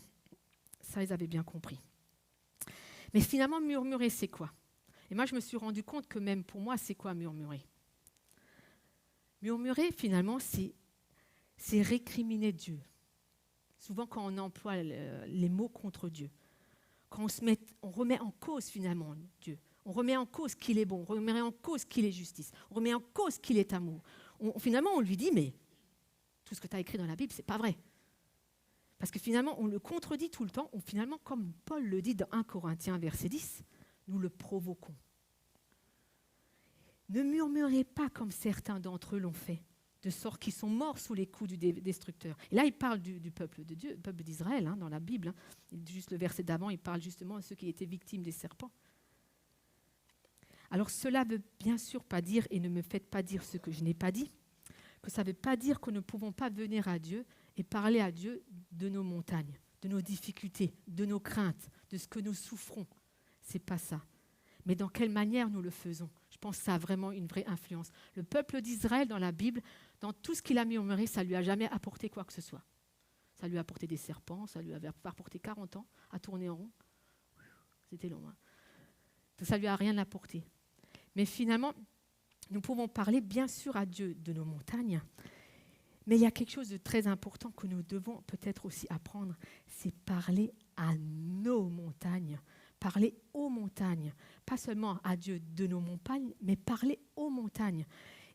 Ça, ils avaient bien compris. Mais finalement, murmurer, c'est quoi ? Et moi, je me suis rendu compte que même pour moi, c'est quoi murmurer ? Murmurer, finalement, c'est récriminer Dieu. Souvent, quand on emploie les mots contre Dieu, quand on remet en cause, finalement, Dieu, on remet en cause qu'il est bon, on remet en cause qu'il est justice, on remet en cause qu'il est amour. Finalement, on lui dit, mais tout ce que tu as écrit dans la Bible, ce n'est pas vrai. Parce que finalement, on le contredit tout le temps. Finalement, comme Paul le dit dans 1 Corinthiens, verset 10, nous le provoquons. Ne murmurez pas comme certains d'entre eux l'ont fait, de sorte qu'ils sont morts sous les coups du destructeur. Et là, il parle du peuple de Dieu, du peuple d'Israël, dans la Bible. Juste le verset d'avant, il parle justement de ceux qui étaient victimes des serpents. Alors cela ne veut bien sûr pas dire, et ne me faites pas dire ce que je n'ai pas dit, que ça ne veut pas dire que nous ne pouvons pas venir à Dieu et parler à Dieu de nos montagnes, de nos difficultés, de nos craintes, de ce que nous souffrons. Ce n'est pas ça. Mais dans quelle manière nous le faisons ? Je pense que ça a vraiment une vraie influence. Le peuple d'Israël, dans la Bible, dans tout ce qu'il a murmuré, ça ne lui a jamais apporté quoi que ce soit. Ça lui a apporté des serpents, ça lui avait apporté 40 ans à tourner en rond. C'était long. Hein. Donc ça ne lui a rien apporté. Mais finalement, nous pouvons parler bien sûr à Dieu de nos montagnes, mais il y a quelque chose de très important que nous devons peut-être aussi apprendre, c'est parler à nos montagnes. Parler aux montagnes, pas seulement à Dieu de nos montagnes, mais parler aux montagnes.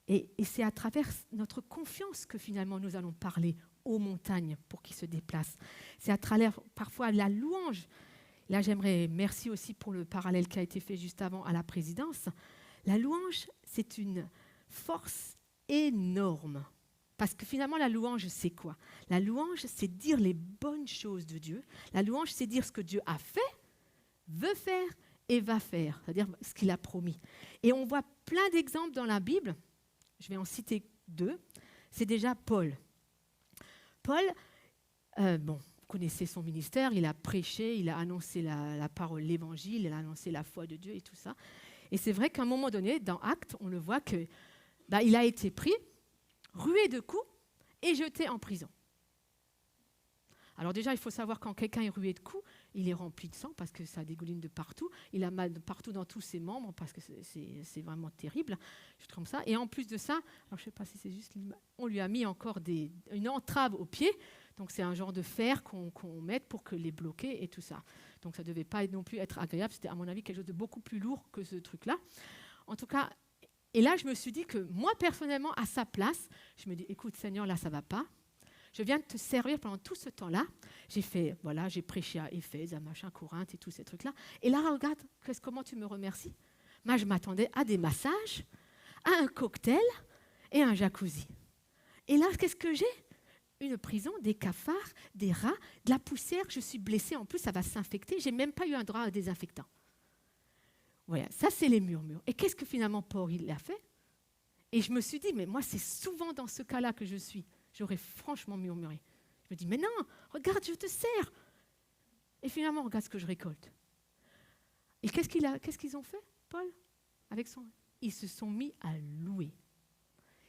Et c'est à travers notre confiance que finalement nous allons parler aux montagnes pour qu'ils se déplacent. C'est à travers parfois la louange. Là, j'aimerais merci aussi pour le parallèle qui a été fait juste avant à la présidence. La louange, c'est une force énorme. Parce que finalement, la louange, c'est quoi ? La louange, c'est dire les bonnes choses de Dieu. La louange, c'est dire ce que Dieu a fait, veut faire et va faire, c'est-à-dire ce qu'il a promis. Et on voit plein d'exemples dans la Bible, je vais en citer 2, c'est déjà Paul. Paul, Vous connaissez son ministère, il a prêché, il a annoncé la parole, l'évangile, il a annoncé la foi de Dieu et tout ça. Et c'est vrai qu'à un moment donné, dans Actes, on le voit qu'il a été pris, rué de coups et jeté en prison. Alors déjà, il faut savoir quand quelqu'un est rué de coups, il est rempli de sang parce que ça dégouline de partout. Il a mal de partout dans tous ses membres parce que c'est vraiment terrible, juste comme ça. Et en plus de ça, alors je ne sais pas si c'est juste, on lui a mis encore une entrave au pied. Donc c'est un genre de fer qu'on met pour que les bloquer et tout ça. Donc ça ne devait pas non plus être agréable. C'était à mon avis quelque chose de beaucoup plus lourd que ce truc-là. En tout cas, et là je me suis dit que moi personnellement, à sa place, je me dis, écoute Seigneur, là ça ne va pas. Je viens de te servir pendant tout ce temps-là. J'ai prêché à Éphèse, à machin, Corinthe et tous ces trucs-là. Et là, regarde, comment tu me remercies. Moi, je m'attendais à des massages, à un cocktail et à un jacuzzi. Et là, qu'est-ce que j'ai ? Une prison, des cafards, des rats, de la poussière. Je suis blessée. En plus, ça va s'infecter. Je n'ai même pas eu un drap désinfectant. Voilà, ça, c'est les murmures. Et qu'est-ce que finalement Paul il a fait ? Et je me suis dit, mais moi, c'est souvent dans ce cas-là que je suis. J'aurais franchement murmuré. Je me dis, mais non, regarde, je te sers. Et finalement, regarde ce que je récolte. Et qu'est-ce qu'ils ont fait, Paul, avec son... Ils se sont mis à louer.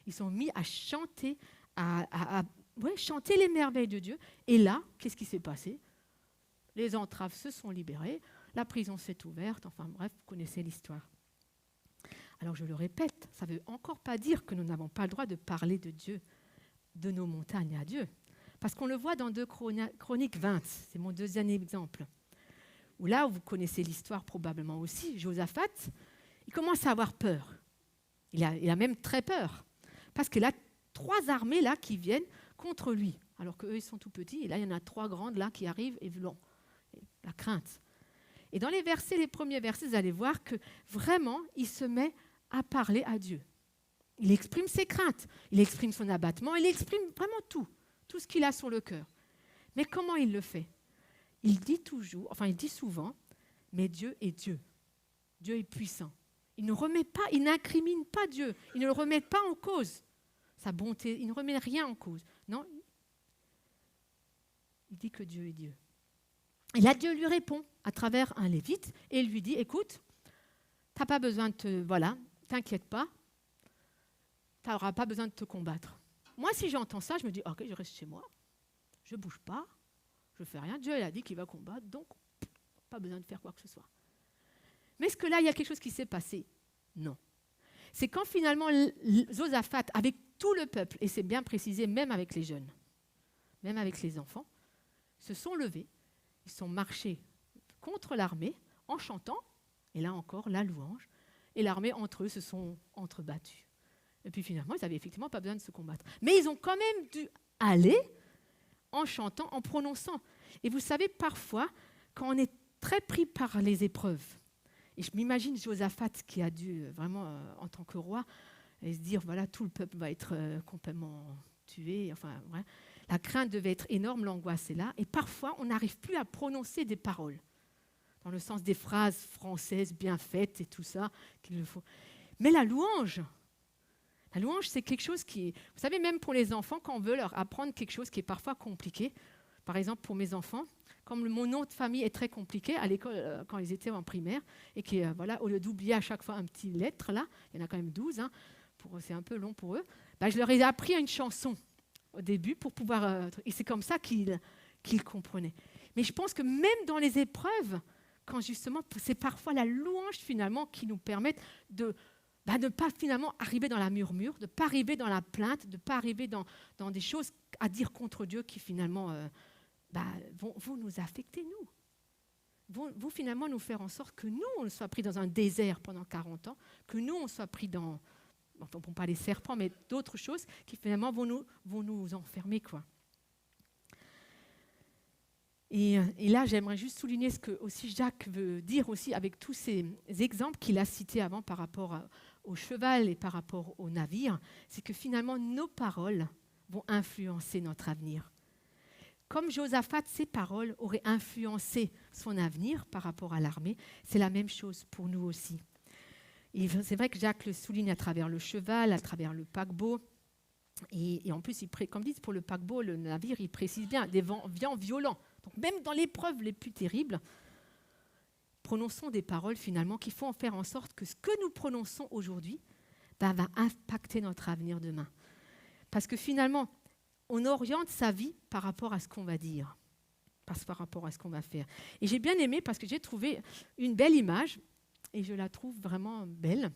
Ils se sont mis à chanter, chanter les merveilles de Dieu. Et là, qu'est-ce qui s'est passé ? Les entraves se sont libérées, la prison s'est ouverte. Enfin bref, vous connaissez l'histoire. Alors je le répète, ça ne veut encore pas dire que nous n'avons pas le droit de parler de Dieu, de nos montagnes à Dieu. Parce qu'on le voit dans 2 Chroniques 20, c'est mon deuxième exemple, où là, vous connaissez l'histoire probablement aussi, Josaphat, il commence à avoir peur. Il a même très peur, parce qu'il a 3 armées là qui viennent contre lui, alors qu'eux, ils sont tout petits, et là, il y en a 3 grandes là qui arrivent, et la crainte. Et dans les premiers versets, vous allez voir que vraiment, il se met à parler à Dieu. Il exprime ses craintes, il exprime son abattement, il exprime vraiment tout ce qu'il a sur le cœur. Mais comment il le fait ? Il dit souvent, mais Dieu est Dieu. Dieu est puissant. Il n'incrimine pas Dieu, il ne le remet pas en cause. Sa bonté, il ne remet rien en cause. Non, il dit que Dieu est Dieu. Et là, Dieu lui répond à travers un lévite et il lui dit, écoute, tu n'as pas besoin t'inquiète pas, tu n'auras pas besoin de te combattre. Moi, si j'entends ça, je me dis, ok, je reste chez moi, je ne bouge pas, je ne fais rien. Dieu a dit qu'il va combattre, donc pas besoin de faire quoi que ce soit. Mais est-ce que là, il y a quelque chose qui s'est passé ? Non. C'est quand finalement Josaphat, avec tout le peuple, et c'est bien précisé, même avec les jeunes, même avec les enfants, se sont levés, ils sont marchés contre l'armée en chantant, et là encore, la louange, et l'armée entre eux se sont entrebattus. Et puis finalement, ils n'avaient effectivement pas besoin de se combattre. Mais ils ont quand même dû aller en chantant, en prononçant. Et vous savez, parfois, quand on est très pris par les épreuves, et je m'imagine Josaphat qui a dû vraiment, en tant que roi, se dire, voilà, tout le peuple va être complètement tué. Enfin, ouais. La crainte devait être énorme, l'angoisse est là. Et parfois, on n'arrive plus à prononcer des paroles, dans le sens des phrases françaises bien faites et tout ça, qu'il faut. Mais la louange, c'est quelque chose qui... Vous savez, même pour les enfants, quand on veut leur apprendre quelque chose qui est parfois compliqué, par exemple pour mes enfants, comme mon nom de famille est très compliqué à l'école quand ils étaient en primaire, et au lieu d'oublier à chaque fois un petit lettre, là, il y en a quand même 12, c'est un peu long pour eux, je leur ai appris une chanson au début pour pouvoir... et c'est comme ça qu'ils comprenaient. Mais je pense que même dans les épreuves, quand justement, c'est parfois la louange finalement qui nous permet de ne pas finalement arriver dans la murmure, de ne pas arriver dans la plainte, de ne pas arriver dans des choses à dire contre Dieu qui finalement vont nous affecter, nous. Vont finalement nous faire en sorte que nous, on soit pris dans un désert pendant 40 ans, que nous, on soit pris dans, enfin, pas les serpents, mais d'autres choses qui finalement vont nous enfermer, quoi. Et là, j'aimerais juste souligner ce que aussi Jacques veut dire aussi avec tous ces exemples qu'il a cités avant par rapport au cheval et par rapport au navire, c'est que finalement, nos paroles vont influencer notre avenir. Comme Josaphat, ses paroles auraient influencé son avenir par rapport à l'armée, c'est la même chose pour nous aussi. Et c'est vrai que Jacques le souligne à travers le cheval, à travers le paquebot. Et en plus, comme disent pour le paquebot, le navire, il précise bien des vents violents. Donc même dans les épreuves les plus terribles, prononçons des paroles finalement qui font faire en sorte que ce que nous prononçons aujourd'hui va impacter notre avenir demain. Parce que finalement, on oriente sa vie par rapport à ce qu'on va dire, par rapport à ce qu'on va faire. Et j'ai bien aimé parce que j'ai trouvé une belle image, et je la trouve vraiment belle.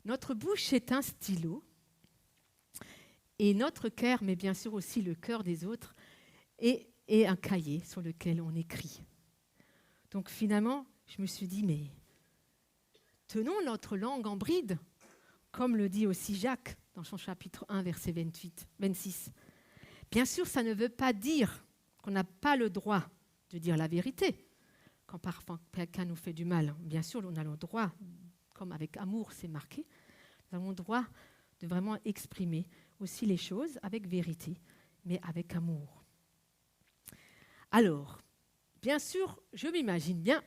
Notre bouche est un stylo, et notre cœur, mais bien sûr aussi le cœur des autres, est un cahier sur lequel on écrit. Donc finalement, je me suis dit, mais tenons notre langue en bride, comme le dit aussi Jacques dans son chapitre 1, verset 26. Bien sûr, ça ne veut pas dire qu'on n'a pas le droit de dire la vérité. Quand parfois quelqu'un nous fait du mal, bien sûr, on a le droit, comme avec amour, c'est marqué, nous avons le droit de vraiment exprimer aussi les choses avec vérité, mais avec amour. Alors, bien sûr, je m'imagine bien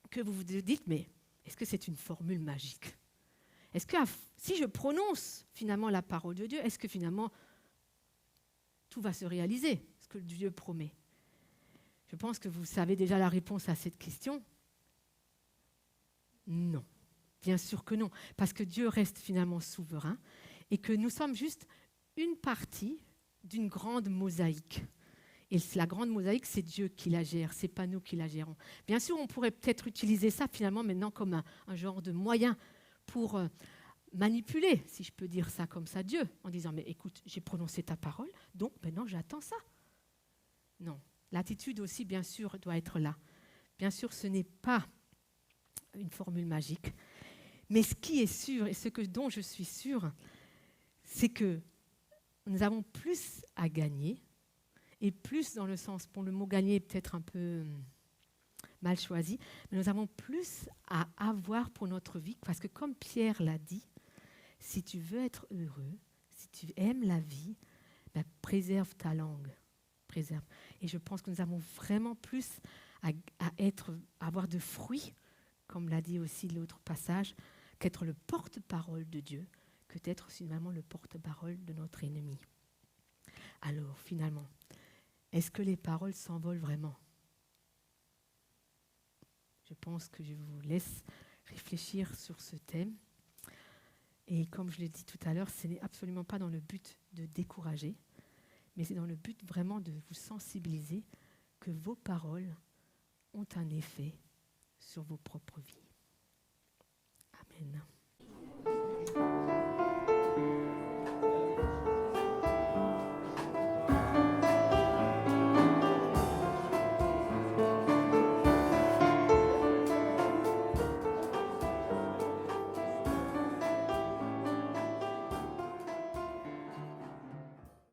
que vous vous dites, mais est-ce que c'est une formule magique ? Est-ce que si je prononce finalement la parole de Dieu, est-ce que finalement tout va se réaliser, ce que Dieu promet ? Je pense que vous savez déjà la réponse à cette question. Non, bien sûr que non, parce que Dieu reste finalement souverain et que nous sommes juste une partie d'une grande mosaïque. Et la grande mosaïque, c'est Dieu qui la gère, ce n'est pas nous qui la gérons. Bien sûr, on pourrait peut-être utiliser ça finalement maintenant comme un genre de moyen pour manipuler, si je peux dire ça comme ça, Dieu, en disant, mais écoute, j'ai prononcé ta parole, donc maintenant j'attends ça. Non, l'attitude aussi, bien sûr, doit être là. Bien sûr, ce n'est pas une formule magique, mais ce qui est sûr, et dont je suis sûre, c'est que nous avons plus à gagner, et plus dans le sens, pour le mot gagner peut-être un peu mal choisi, mais nous avons plus à avoir pour notre vie, parce que comme Pierre l'a dit, si tu veux être heureux, si tu aimes la vie, ben préserve ta langue. Préserve. Et je pense que nous avons vraiment plus à avoir de fruits, comme l'a dit aussi l'autre passage, qu'être le porte-parole de Dieu, que d'être finalement le porte-parole de notre ennemi. Alors, finalement, est-ce que les paroles s'envolent vraiment ? Je pense que je vous laisse réfléchir sur ce thème. Et comme je l'ai dit tout à l'heure, ce n'est absolument pas dans le but de décourager, mais c'est dans le but vraiment de vous sensibiliser que vos paroles ont un effet sur vos propres vies. Amen.